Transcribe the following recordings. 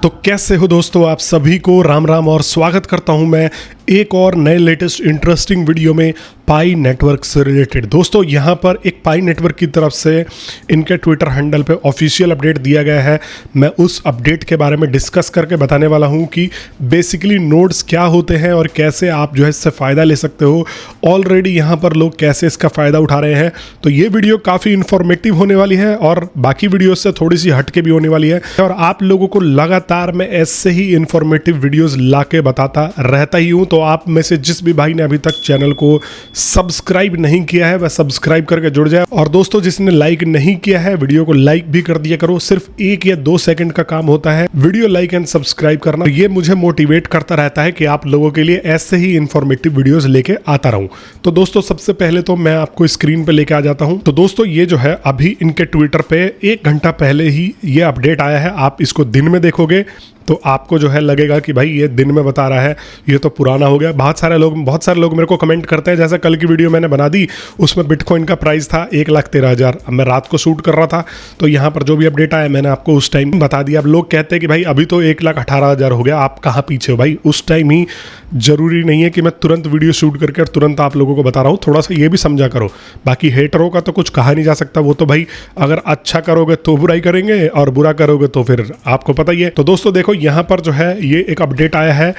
तो कैसे हो दोस्तों, आप सभी को राम राम और स्वागत करता हूं मैं एक और नए लेटेस्ट इंटरेस्टिंग वीडियो में पाई नेटवर्क से रिलेटेड। दोस्तों यहां पर एक पाई नेटवर्क की तरफ से इनके ट्विटर हैंडल पे ऑफिशियल अपडेट दिया गया है। मैं उस अपडेट के बारे में डिस्कस करके बताने वाला हूं कि बेसिकली नोड्स क्या होते हैं और कैसे आप जो है इससे फ़ायदा ले सकते हो। ऑलरेडी यहां पर लोग कैसे इसका फ़ायदा उठा रहे हैं। तो ये वीडियो काफ़ी इन्फॉर्मेटिव होने वाली है और बाकी वीडियो से थोड़ी सी हटके भी होने वाली है और आप लोगों को लगातार मैं ऐसे ही इन्फॉर्मेटिव वीडियोस लाके बताता रहता ही हूं। तो आप में से जिस भी भाई ने अभी तक चैनल को सब्सक्राइब नहीं किया है वह सब्सक्राइब करके जुड़ जाए, और दोस्तों जिसने लाइक नहीं किया है वीडियो को लाइक भी कर दिया करो। सिर्फ 1 या 2 सेकंड का काम होता है वीडियो लाइक एंड सब्सक्राइब करना। ये मुझे मोटिवेट करता रहता है कि आप लोगों के लिए ऐसे ही इन्फॉर्मेटिव वीडियोस लेके आता रहूं। तो दोस्तों सबसे पहले तो मैं आपको स्क्रीन पे लेके आ जाता हूं। तो दोस्तों ये जो है अभी इनके ट्विटर पे 1 घंटा पहले ही ये अपडेट आया है। आप इसको दिन में देखोगे तो आपको जो है लगेगा कि भाई ये दिन में बता रहा है, ये तो पुराना हो गया। बहुत सारे लोग मेरे को कमेंट करते हैं, जैसे कल की वीडियो मैंने बना दी उसमें बिटकॉइन का प्राइस था 1,13,000। अब मैं रात को शूट कर रहा था तो यहाँ पर जो भी अपडेट आया मैंने आपको उस टाइम बता दिया। अब लोग कहते हैं कि भाई अभी तो 1,18,000 हो गया, आप कहाँ पीछे हो। भाई उस टाइम ही जरूरी नहीं है कि मैं तुरंत वीडियो शूट करके और तुरंत आप लोगों को बता रहा हूँ। थोड़ा सा ये भी समझा करो। बाकी हेटरों का तो कुछ कहा नहीं जा सकता, वो तो भाई अगर अच्छा करोगे तो बुराई करेंगे और बुरा करोगे तो फिर आपको पता ही है। तो दोस्तों देखो यहाँ पर जो है ये एक अपडेट आया है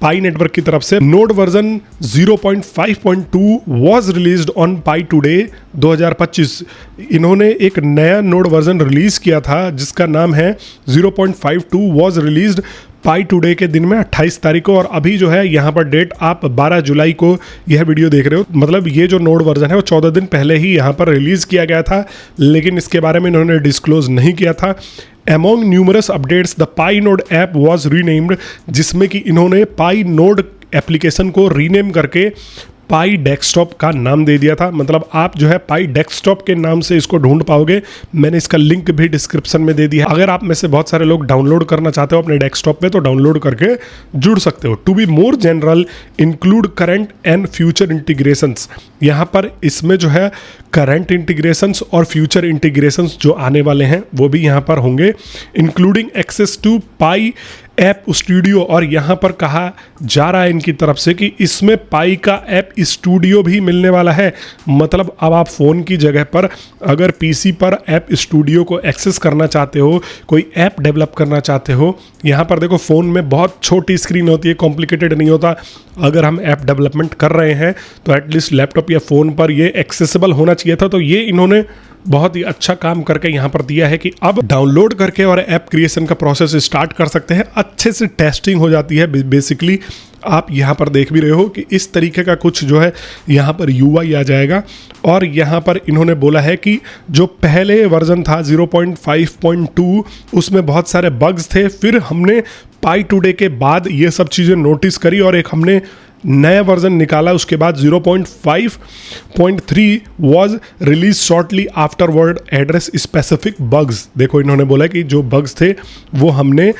पाई नेटवर्क की तरफ से। Node version 0.5.2 was released on pi today 2025। इन्होंने एक नया नोड वर्जन रिलीज किया था जिसका नाम है 0.52 वॉज रिलीज्ड पाई टुडे के दिन में 28 तारीख को। और अभी जो है यहाँ पर डेट आप 12 जुलाई को यह वीडियो देख रहे हो। मतलब ये जो नोड वर्जन है वो 14 दिन पहले ही यहाँ पर रिलीज किया गया था, लेकिन इसके बारे में इन्होंने डिस्क्लोज नहीं किया था। Among numerous updates, the Pi Node app was renamed, जिसमें कि इन्होंने Pi Node एप्लीकेशन को रीनेम करके पाई डेस्कटॉप का नाम दे दिया था। मतलब आप जो है पाई डेस्कटॉप के नाम से इसको ढूंढ पाओगे। मैंने इसका लिंक भी डिस्क्रिप्शन में दे दिया है। अगर आप में से बहुत सारे लोग डाउनलोड करना चाहते हो अपने डेस्कटॉप पे तो डाउनलोड करके जुड़ सकते हो। To be more general include current and future integrations. यहाँ पर इसमें जो है करंट इंटीग्रेशंस और फ्यूचर इंटीग्रेशंस जो आने वाले हैं वो भी यहाँ पर होंगे, including access to Pi app studio. और यहाँ पर कहा जा रहा है इनकी तरफ से कि इसमें पाई का ऐप स्टूडियो भी मिलने वाला है। मतलब अब आप फ़ोन की जगह पर अगर पीसी पर ऐप स्टूडियो को एक्सेस करना चाहते हो, कोई ऐप डेवलप करना चाहते हो, यहाँ पर देखो फ़ोन में बहुत छोटी स्क्रीन होती है, कॉम्प्लिकेटेड नहीं होता। अगर हम ऐप डेवलपमेंट कर रहे हैं तो एटलीस्ट लैपटॉप या फ़ोन पर ये एक्सेसिबल होना चाहिए था। तो ये इन्होंने बहुत ही अच्छा काम करके यहाँ पर दिया है कि अब डाउनलोड करके और ऐप क्रिएशन का प्रोसेस स्टार्ट कर सकते हैं। अच्छे से टेस्टिंग हो जाती है। बेसिकली आप यहाँ पर देख भी रहे हो कि इस तरीके का कुछ जो है यहाँ पर यूआई आ जाएगा। और यहाँ पर इन्होंने बोला है कि जो पहले वर्जन था 0.5.2 उसमें बहुत सारे बग्स थे। फिर हमने पाई टुडे के बाद ये सब चीज़ें नोटिस करी और एक हमने नया वर्जन निकाला। उसके बाद 0.5.3 was release shortly after word address specific bugs. देखो इन्होंने बोला कि जो बग्स थे वो हमने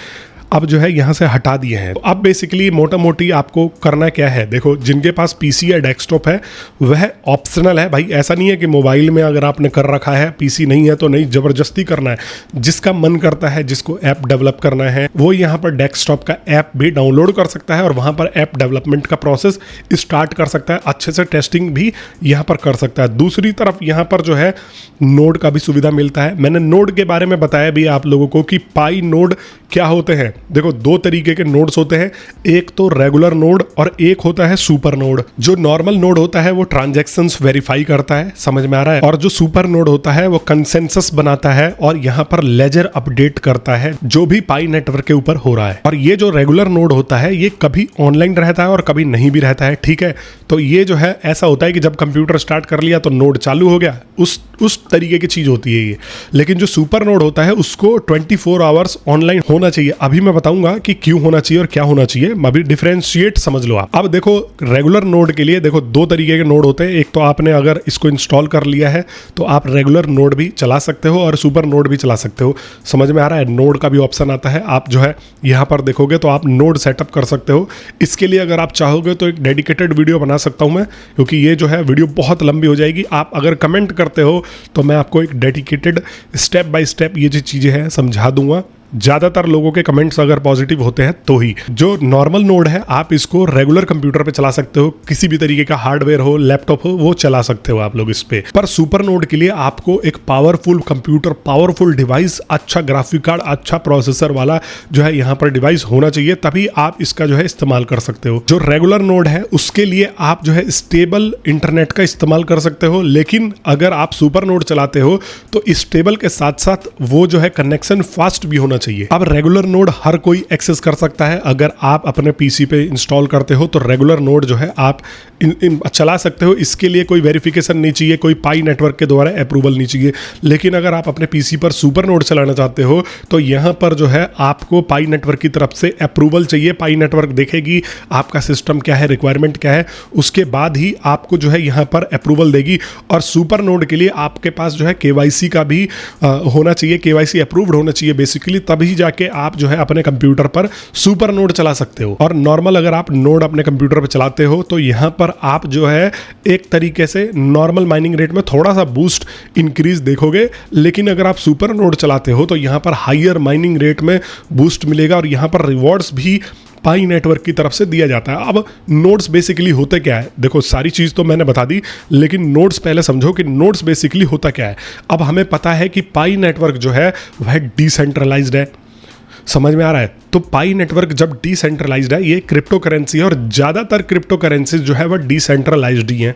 अब जो है यहाँ से हटा दिए हैं। तो अब बेसिकली मोटा मोटी आपको करना क्या है, देखो जिनके पास पीसी या डेस्कटॉप है वह ऑप्शनल है। भाई ऐसा नहीं है कि मोबाइल में अगर आपने कर रखा है, पीसी नहीं है तो नहीं, ज़बरदस्ती करना है। जिसका मन करता है, जिसको ऐप डेवलप करना है, वो यहाँ पर डेस्कटॉप का ऐप भी डाउनलोड कर सकता है और वहाँ पर ऐप डेवलपमेंट का प्रोसेस स्टार्ट कर सकता है। अच्छे से टेस्टिंग भी यहाँ पर कर सकता है। दूसरी तरफ यहाँ पर जो है नोड का भी सुविधा मिलता है। मैंने नोड के बारे में बताया भी आप लोगों को कि पाई नोड क्या होते हैं। देखो 2 तरीके के नोड्स होते हैं, एक तो रेगुलर नोड और एक होता है सुपर नोड। जो नॉर्मल नोड होता है वो ट्रांजैक्शंस वेरीफाई करता है, समझ में आ रहा है, और जो सुपर नोड होता है वो कंसेंसस बनाता है और यहाँ पर लेजर अपडेट करता है जो भी पाई नेटवर्क के ऊपर हो रहा है। और ये जो रेगुलर नोड होता है ये कभी ऑनलाइन रहता है और कभी नहीं भी रहता है, ठीक है। तो ये जो है ऐसा होता है कि जब कंप्यूटर स्टार्ट कर लिया तो नोड चालू हो गया, उस तरीके की चीज होती है ये। लेकिन जो सुपर नोड होता है उसको 24 आवर्स ऑनलाइन होना चाहिए। अभी मैं बताऊंगा कि क्यों होना चाहिए और क्या होना चाहिए। अभी डिफरेंशिएट समझ लो आप। अब देखो रेगुलर नोड के लिए देखो 2 तरीके के नोड होते हैं। एक तो आपने अगर इसको इंस्टॉल कर लिया है तो आप रेगुलर नोड भी चला सकते हो और सुपर नोड भी चला सकते हो, समझ में आ रहा है। नोड का भी ऑप्शन आता है, आप जो है यहाँ पर देखोगे तो आप नोड सेटअप कर सकते हो। इसके लिए अगर आप चाहोगे तो एक डेडिकेटेड वीडियो बना सकता हूँ मैं, क्योंकि ये जो है वीडियो बहुत लंबी हो जाएगी। आप अगर कमेंट करते हो तो मैं आपको एक डेडिकेटेड स्टेप बाय स्टेप ये जो चीज़ें हैं समझा दूंगा। ज़्यादातर लोगों के कमेंट्स अगर पॉजिटिव होते हैं तो ही। जो नॉर्मल नोड है आप इसको रेगुलर कंप्यूटर पे चला सकते हो, किसी भी तरीके का हार्डवेयर हो, लैपटॉप हो, वो चला सकते हो आप लोग इस पे। पर सुपर नोड के लिए आपको एक पावरफुल कंप्यूटर, पावरफुल डिवाइस, अच्छा ग्राफिक कार्ड, अच्छा प्रोसेसर वाला जो है यहाँ पर डिवाइस होना चाहिए, तभी आप इसका जो है इस्तेमाल कर सकते हो। जो रेगुलर नोड है उसके लिए आप जो है स्टेबल इंटरनेट का इस्तेमाल कर सकते हो, लेकिन अगर आप सुपर नोड चलाते हो तो स्टेबल के साथ साथ वो जो है कनेक्शन फास्ट भी होना चाहिए। अब रेगुलर नोड हर कोई एक्सेस कर सकता है। अगर आप अपने पीसी पे इंस्टॉल करते हो तो रेगुलर नोड जो है आप चला सकते हो। इसके लिए कोई वेरिफिकेशन नहीं चाहिए, कोई पाई नेटवर्क के द्वारा अप्रूवल नहीं चाहिए। लेकिन अगर आप अपने पीसी पर सुपर नोड चलाना चाहते हो तो यहाँ पर जो है आपको पाई नेटवर्क की तरफ से अप्रूवल चाहिए। पाई नेटवर्क देखेगी आपका सिस्टम क्या है, रिक्वायरमेंट क्या है, उसके बाद ही आपको जो है यहाँ पर अप्रूवल देगी। और सुपर नोड के लिए आपके पास जो है केवाईसी का भी होना चाहिए, केवाईसी अप्रूव्ड होना चाहिए बेसिकली, तभी जाके आप जो है अपने कंप्यूटर पर सुपर नोड चला सकते हो। और नॉर्मल अगर आप नोड अपने कंप्यूटर पर चलाते हो तो यहाँ पर आप जो है एक तरीके से नॉर्मल माइनिंग रेट में थोड़ा सा बूस्ट इंक्रीज देखोगे, लेकिन अगर आप सुपर नोड चलाते हो तो यहाँ पर हायर माइनिंग रेट में बूस्ट मिलेगा और यहाँ पर रिवॉर्ड्स भी पाई नेटवर्क की तरफ से दिया जाता है। अब नोड्स बेसिकली होते क्या है, देखो सारी चीज़ तो मैंने बता दी, लेकिन नोड्स पहले समझो कि नोड्स बेसिकली होता क्या है। अब हमें पता है कि पाई नेटवर्क जो है वह डिसेंट्रलाइज्ड है, समझ में आ रहा है। तो पाई नेटवर्क जब डिसेंट्रलाइज्ड है, ये क्रिप्टो करेंसी है और ज़्यादातर क्रिप्टो करेंसीज जो है वह डिसेंट्रलाइज्ड ही हैं।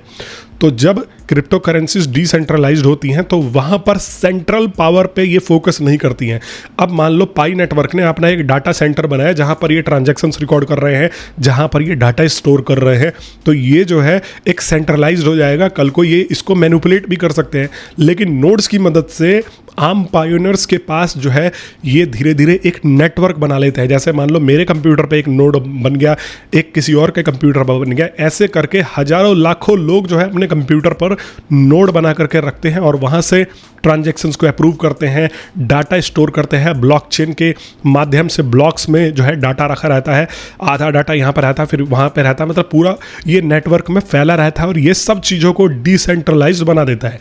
तो जब क्रिप्टो करेंसीज डिसेंट्रलाइज्ड होती हैं तो वहाँ पर सेंट्रल पावर पे ये फोकस नहीं करती हैं। अब मान लो पाई नेटवर्क ने अपना एक डाटा सेंटर बनाया जहाँ पर ये ट्रांजैक्शंस रिकॉर्ड कर रहे हैं, जहाँ पर ये डाटा स्टोर कर रहे हैं, तो ये जो है एक सेंट्रलाइज्ड हो जाएगा। कल को ये इसको मैनिपुलेट भी कर सकते हैं, लेकिन नोड्स की मदद से आम पायोनियर्स के पास जो है ये धीरे धीरे एक नेटवर्क बना लेते हैं। जैसे मान लो मेरे कंप्यूटर पे एक नोड बन गया, एक किसी और के कंप्यूटर पर बन गया, ऐसे करके हजारों लाखों लोग जो है अपने कंप्यूटर पर नोड बना करके रखते हैं और वहाँ से ट्रांजैक्शंस को अप्रूव करते हैं, डाटा स्टोर करते हैं। ब्लॉकचेन के माध्यम से ब्लॉक्स में जो है डाटा रखा रहता है, आधा डाटा यहाँ पर रहता है, फिर वहाँ पर रहता है, मतलब पूरा ये नेटवर्क में फैला रहता है और ये सब चीज़ों को डिसेंट्रलाइज्ड बना देता है।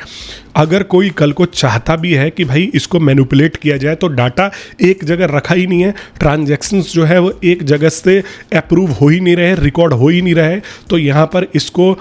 अगर कोई कल को चाहता भी है कि भाई इसको मैनिपुलेट किया जाए तो डाटा एक जगह रखा ही नहीं है, ट्रांजैक्शंस जो है वो एक जगह से अप्रूव हो ही नहीं रहे, रिकॉर्ड हो ही नहीं रहे, तो यहाँ पर इसको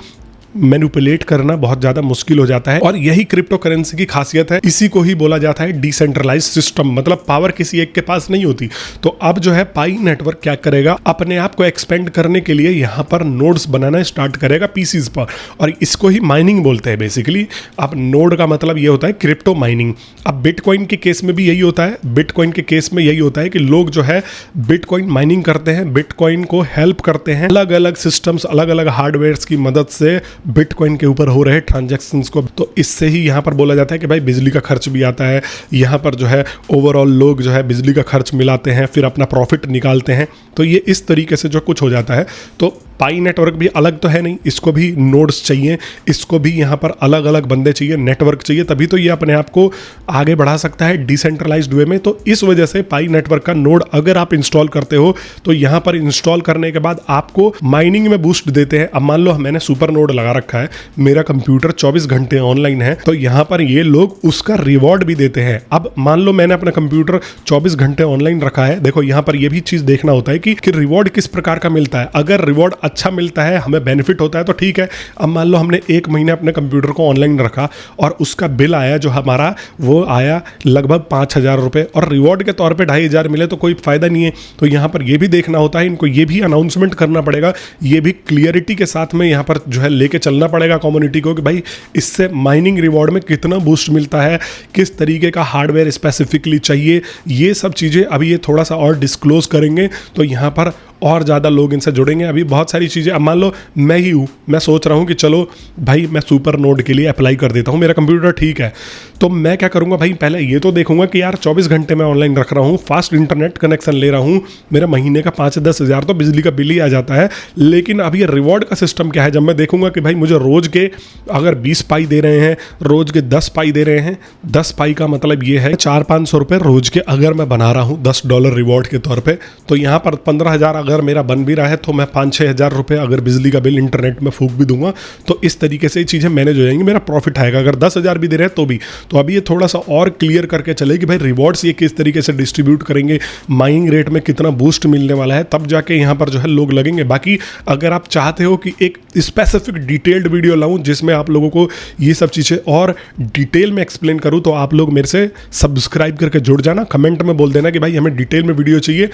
मैनिपुलेट करना बहुत ज़्यादा मुश्किल हो जाता है। और यही क्रिप्टो करेंसी की खासियत है, इसी को ही बोला जाता है डिसेंट्रलाइज सिस्टम, मतलब पावर किसी एक के पास नहीं होती। तो अब जो है पाई नेटवर्क क्या करेगा, अपने आप को एक्सपेंड करने के लिए यहाँ पर नोड्स बनाना स्टार्ट करेगा पीसीज पर, और इसको ही माइनिंग बोलते हैं बेसिकली। अब नोड का मतलब ये होता है क्रिप्टो माइनिंग। अब बिटकॉइन के केस में भी यही होता है, बिटकॉइन के केस में यही होता है कि लोग जो है बिटकॉइन माइनिंग करते हैं, बिटकॉइन को हेल्प करते हैं, अलग अलग सिस्टम्स, अलग अलग हार्डवेयर्स की मदद से बिटकॉइन के ऊपर हो रहे ट्रांजैक्शंस को। तो इससे ही यहाँ पर बोला जाता है कि भाई बिजली का खर्च भी आता है, यहाँ पर जो है ओवरऑल लोग जो है बिजली का खर्च मिलाते हैं, फिर अपना प्रॉफिट निकालते हैं। तो ये इस तरीके से जो कुछ हो जाता है। तो पाई नेटवर्क भी अलग तो है नहीं, इसको भी नोड्स चाहिए, इसको भी यहाँ पर अलग अलग बंदे चाहिए, नेटवर्क चाहिए, तभी तो ये अपने आप को आगे बढ़ा सकता है डिसेंट्रलाइज्ड वे में। तो इस वजह से पाई नेटवर्क का नोड अगर आप इंस्टॉल करते हो तो यहाँ पर इंस्टॉल करने के बाद आपको माइनिंग में बूस्ट देते हैं। अब मान लो मैंने सुपर नोड लगा रखा है, मेरा कंप्यूटर 24 घंटे ऑनलाइन है, तो यहाँ पर ये लोग उसका रिवॉर्ड भी देते हैं। अब मान लो मैंने अपना कंप्यूटर 24 घंटे ऑनलाइन रखा है, देखो यहाँ पर ये भी चीज़ देखना होता है कि रिवॉर्ड किस प्रकार का मिलता है। अगर रिवॉर्ड अच्छा मिलता है, हमें बेनिफिट होता है तो ठीक है। अब मान लो हमने 1 महीने अपने कंप्यूटर को ऑनलाइन रखा और उसका बिल आया जो हमारा, वो आया लगभग 5,000 रुपये, और रिवॉर्ड के तौर पे 2,500 मिले, तो कोई फायदा नहीं है। तो यहाँ पर ये भी देखना होता है, इनको ये भी अनाउंसमेंट करना पड़ेगा, ये भी क्लियरिटी के साथ में यहाँ पर जो है लेके चलना पड़ेगा कम्युनिटी को कि भाई इससे माइनिंग रिवॉर्ड में कितना बूस्ट मिलता है, किस तरीके का हार्डवेयर स्पेसिफिकली चाहिए, ये सब चीज़ें अभी ये थोड़ा सा और डिस्क्लोज करेंगे तो यहाँ पर और ज़्यादा लोग इनसे जुड़ेंगे। अभी बहुत सारी चीज़ें, अब मान लो मैं ही हूँ, मैं सोच रहा हूँ कि चलो भाई मैं सुपर नोड के लिए अप्लाई कर देता हूँ, मेरा कंप्यूटर ठीक है, तो मैं क्या करूँगा भाई, पहले ये तो देखूंगा कि यार 24 घंटे मैं ऑनलाइन रख रहा हूँ, फास्ट इंटरनेट कनेक्शन ले रहा हूँ, मेरा महीने का 5-10 हज़ार तो बिजली का बिल ही आ जाता है। लेकिन अब ये रिवॉर्ड का सिस्टम क्या है, जब मैं देखूंगा कि भाई मुझे रोज़ के अगर 20 पाई दे रहे हैं, रोज़ के 10 पाई दे रहे हैं, 10 पाई का मतलब ये है 400-500 रुपये रोज़ के अगर मैं बना रहा हूँ $10 रिवॉर्ड के तौर पर, तो यहाँ पर 15,000 अगर मेरा बन भी रहा है तो मैं 5-6 हज़ार रुपये अगर बिजली का बिल इंटरनेट में फूंक भी दूंगा तो इस तरीके से ये चीज़ें मैनेज हो जाएंगी, मेरा प्रॉफिट आएगा। अगर 10,000 भी दे रहे हैं तो भी, तो अभी ये थोड़ा सा और क्लियर करके चले कि भाई रिवॉर्ड्स ये किस तरीके से डिस्ट्रीब्यूट करेंगे, माइनिंग रेट में कितना बूस्ट मिलने वाला है, तब जाके यहाँ पर जो है लोग लगेंगे। बाकी अगर आप चाहते हो कि एक स्पेसिफिक डिटेल्ड वीडियो लाऊं जिसमें आप लोगों को ये सब चीज़ें और डिटेल में एक्सप्लेन करूं, तो आप लोग मेरे से सब्सक्राइब करके जुड़ जाना। कमेंट में बोल देना कि भाई हमें डिटेल में वीडियो चाहिए,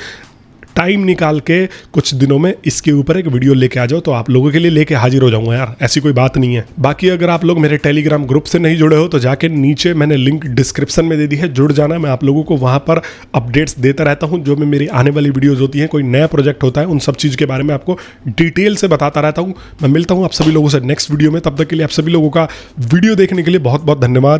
टाइम निकाल के कुछ दिनों में इसके ऊपर एक वीडियो लेके आ जाओ, तो आप लोगों के लिए लेके हाजिर हो जाऊंगा यार, ऐसी कोई बात नहीं है। बाकी अगर आप लोग मेरे टेलीग्राम ग्रुप से नहीं जुड़े हो तो जाके नीचे मैंने लिंक डिस्क्रिप्शन में दे दी है, जुड़ जाना। मैं आप लोगों को वहां पर अपडेट्स देता रहता हूं, जो मैं मेरी आने वाली वीडियोज होती हैं, कोई नया प्रोजेक्ट होता है, उन सब चीज़ के बारे में आपको डिटेल से बताता रहता हूँ। मैं मिलता हूँ आप सभी लोगों से नेक्स्ट वीडियो में, तब तक के लिए आप सभी लोगों का वीडियो देखने के लिए बहुत बहुत धन्यवाद।